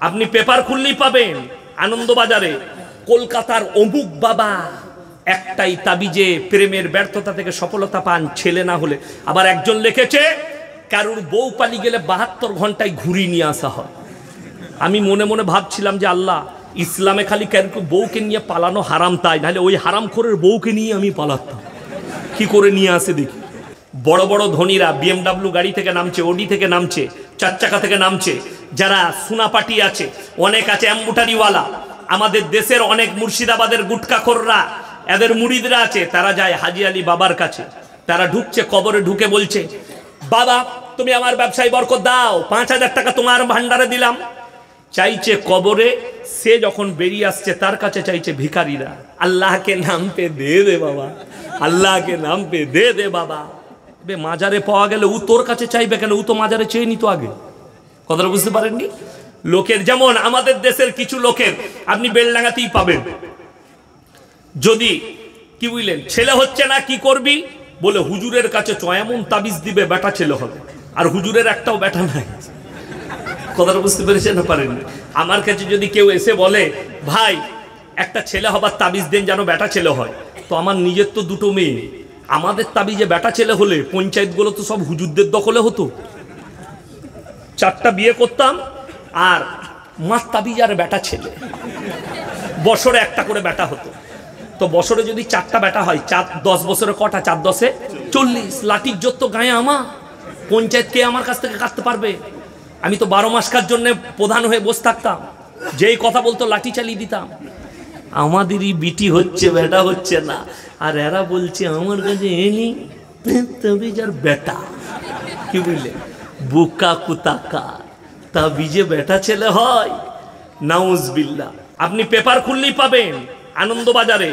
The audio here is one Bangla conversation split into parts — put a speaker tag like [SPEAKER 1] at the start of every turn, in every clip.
[SPEAKER 1] আপনি পেপার খুললেই পাবেন আনন্দবাজারে কলকাতার অমুক বাবা একটাই তাবিজে প্রেমের ব্যর্থতা থেকে সফলতা পান ছেলে না হলে। আবার একজন লিখেছে কারুর বউ পালিয়ে গেলে 72 ঘন্টায় ঘুরি নিয়ে আসা হয়। আমি মনে মনে ভাবছিলাম যে আল্লাহ, ইসলামে খালি কারুর বউকে নিয়ে পালানো হারাম, তাই নাহলে ওই হারামখোরের বউকে নিয়ে আমি পালাতাম। কি করে নিয়ে আসে দেখি। বড় বড় ধনীরা BMW গাড়ি থেকে নামছে, ওডি থেকে নামছে, 4 চাকা থেকে নামছে। যারা সোনাপাটি আছে, অনেক আছে অ্যাম্বুটারিওয়ালা। আমাদের দেশের অনেক মুর্শিদাবাদের গুটকাখোররা, এদের মুরিদরা আছে, তারা যায় হাজি আলী বাবার কাছে। তারা ঢুকছে, কবরে ঢুকে বলছে, বাবা তুমি আমার ব্যবসায় বরকত দাও, 5000 টাকা তোমার ভান্ডারে দিলাম। চাইছে কবরে, সে যখন বেরিয়ে আসছে তার কাছে চাইছে ভিখারিরা, আল্লাহকে নাম পে দে দে বাবা, আল্লাহকে নাম পে দে দে বাবা। মাজারে পাওয়া গেলে ও তোর কাছে চাইবে কেন? ও তো মাজারে চেয়ে নিত আগে। কথাটা বুঝতে পারেননি? লোকের যেমন আমাদের দেশের কিছু লোকের আপনি বেলডাঙ্গাতেই পাবেন, যদি কি বুঝলেন ছেলে হচ্ছে না কি করবি বলে হুজুরের কাছে এমন তাবিজ দিবে বেটা ছেলে হবে, আর হুজুরের একটাও বেটা নাই। কথাটা বুঝতে পেরেছেন না পারেননি? আমার কাছে যদি কেউ এসে বলে ভাই একটা ছেলে হবার তাবিজ দেন যেন বেটা ছেলে হয়, তো আমার নিজের তো 2টো মেয়ে, আমাদের তাবিজে বেটা ছেলে হলে পঞ্চায়েতগুলো তো সব হুজুরদের দখলে হতো। 4টা বিয়ে করতাম আর মার তাবিজ আর বেটা ছেলে, বছরে একটা করে বেটা হতো। তো বছরে যদি 4টা বেটা হয়, 10 বছরে কটা? 4 10 40। লাঠির জোর তো গায়ে আমার, পঞ্চায়েত কে আমার কাছ থেকে কাটতে পারবে? আমি তো 12 মাস কার জন্য প্রধান হয়ে বসে থাকতাম, যেই কথা বলতো লাঠি চালিয়ে দিতাম। আমাদেরই বিটি হচ্ছে, বেটা হচ্ছে না, আর এরা বলছে আমার কাছে এনি তাবিজ আর বেটা। কি বুঝলে? বুকা কুতাকা তাবিজে বেটা ছেলে হয়, নাউজবিল্লাহ। আপনি পেপার খুললেই পাবেন আনন্দবাজারে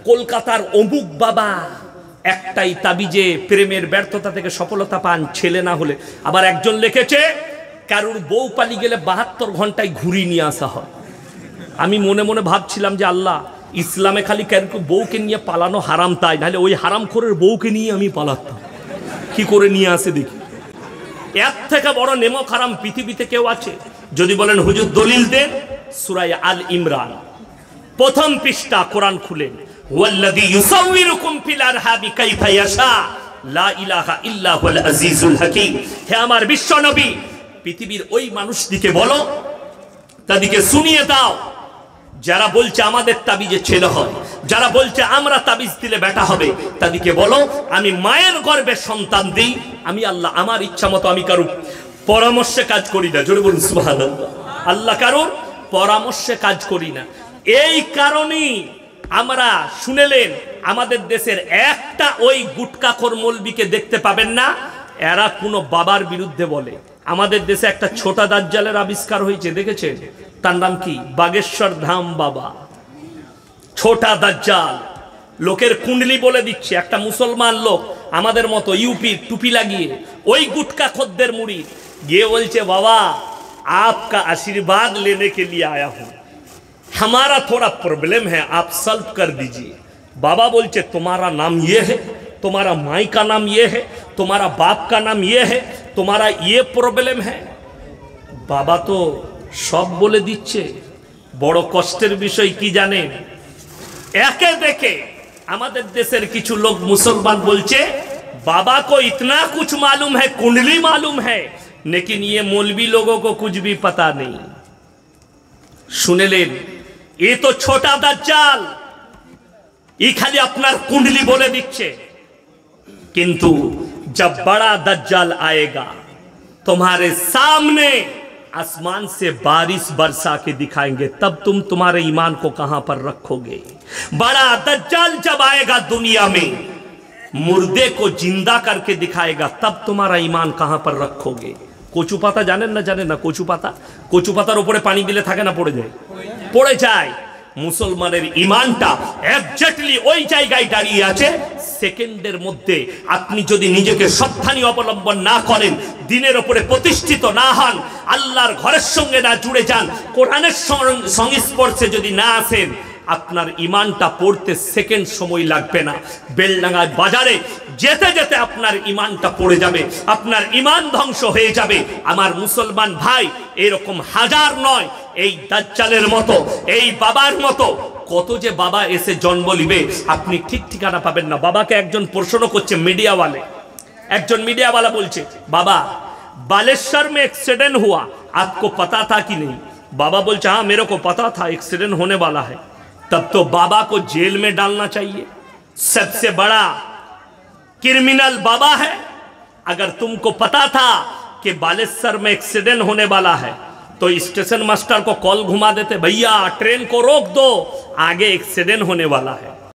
[SPEAKER 1] কলকাতার অমুক বাবা একটাই তাবিজে প্রেমের ব্যর্থতা থেকে সফলতা পান ছেলে না হলে। আবার একজন লিখেছে কারুর বউ পালিয়ে গেলে 72 ঘন্টায় ঘুরি নিয়ে আসা হয়। আমি মনে মনে ভাবছিলাম যে আল্লাহ, ইসলামে খালি কারুর বউকে নিয়ে পালানো হারাম, তাই নাহলে ওই হারামখোরের বউকে নিয়ে আমি পালাতাম। কি করে নিয়ে আসে দেখি। এর থেকে বড় নেমক হারাম পৃথিবীতে কেউ আছে? যদি বলেন হুজুর দলিল দেন, সূরা আল ইমরান 1ম পৃষ্ঠা কোরআন খুলেন, ওয়াল্লাযী ইউসাউবিরুকুম ফিল আরহামি কাইফা ইয়াশা লা ইলাহা ইল্লা হুয়াল আজিজুল হাকীম। হে আমার বিশ্ব নবী, পৃথিবীর ওই মানুষদিকে বলো, তাদেরকে শুনিয়ে দাও যারা বলছে আমাদের তাবিজে ছেলে হয়, যারা বলছে আমরা তাবিজ দিলে বেটা হবে, তাদেরকে বলো আমি মায়ের গর্ভে সন্তান দিই, আমি আল্লাহ আমার ইচ্ছা মতো, আমি কারুর পরামর্শে কাজ করি না। জোরে বলুন সুবহানাল্লাহ। আল্লাহ কারুর পরামর্শে কাজ করি না। এই কারণেই আমরা শুনেলেন আমাদের দেশের একটা ওই গুটকাখোর মৌলবীকে দেখতে পাবেন না এরা কোনো বাবার বিরুদ্ধে বলে। আমাদের দেশে একটা ছোটা দাজ্জালের আবিষ্কার হয়েছে, দেখেছেন? তার নাম কি? বাগেশ্বর ধাম বাবা, ছোটা দাজ্জাল। লোকের কুণ্ডলি বলে দিচ্ছে। একটা মুসলমান লোক আমাদের মতো ইউপির টুপি লাগিয়ে ওই গুটকাখোরদের মুরিদ গিয়ে বলছে, বাবা आपका आशीर्वाद लेने के लिए आया हूं, हमारा थोड़ा प्रॉब्लम है, आप सॉल्व कर दीजिए। बाबा बोलचे तुम्हारा नाम ये है, तुम्हारा माई का नाम ये है, तुम्हारा बाप का नाम ये है, तुम्हारा ये प्रॉब्लम है। बाबा तो सब बोले दिच्छे। बड़ कष्टेर विषय की जानेन? एके देखे आमादेर देशेर किछु लोग मुसलमान बोलचे बाबा को इतना कुछ मालूम है, कुंडली मालूम है, लेकिन ये मौलवी लोगों को कुछ भी पता नहीं। सुने लेन, ये तो छोटा दज्जाल, ये खाली अपना कुंडली बोले दिच्छे, किंतु जब बड़ा दज्जाल आएगा तुम्हारे सामने आसमान से बारिश बरसा के दिखाएंगे, तब तुम तुम्हारे ईमान को कहां पर रखोगे। बड़ा दज्जाल जब आएगा दुनिया में, मुर्दे को जिंदा करके दिखाएगा, तब तुम्हारा ईमान कहां पर रखोगे। কচু পাতা জানেন না? জানেন না কচু পাতা? কচু পাতার উপরে পানি দিলে থাকে না, পড়ে যায়? পড়ে যায়। মুসলমানের ঈমানটা এক্স্যাক্টলি ওই জায়গায় দাঁড়িয়ে আছে। সেকেন্ডের মধ্যে আপনি যদি নিজেকে সাবধানী অবলম্বন না করেন, দিনের উপরে প্রতিষ্ঠিত না হন, আল্লাহর ঘরের সঙ্গে না জুড়ে যান, কোরআনের সংস্পর্শে যদি না আসেন, আপনার ইমানটা পড়তে সেকেন্ড সময় লাগবে না। বেলডাঙ্গা বাজারে যেতে যেতে আপনার ইমানটা পড়ে যাবে, আপনার ইমান ধ্বংস হয়ে যাবে। আমার মুসলমান ভাই, এরকম হাজার নয়, এই দাজ্জালের মতো, এই বাবার মতো কত যে বাবা এসে জন্ম নিবে, আপনি ঠিক ঠিকানা পাবেন না। বাবাকে একজন প্রশ্ন করছে মিডিয়াওয়ালে, একজন মিডিয়াওয়ালা বলছে, বাবা बालेश्वर में एक्सीडेंट हुआ, आपको पता था कि नहीं? बाबा बोलते हाँ मेरे को पता था एक्सीडेंट होने वाला है। तब तो बाबा को जेल में डालना चाहिए, सबसे बड़ा क्रिमिनल बाबा है। अगर तुमको पता था कि बालेश्वर में एक्सीडेंट होने वाला है तो स्टेशन मास्टर को कॉल घुमा देते, भैया ट्रेन को रोक दो, आगे एक्सीडेंट होने वाला है।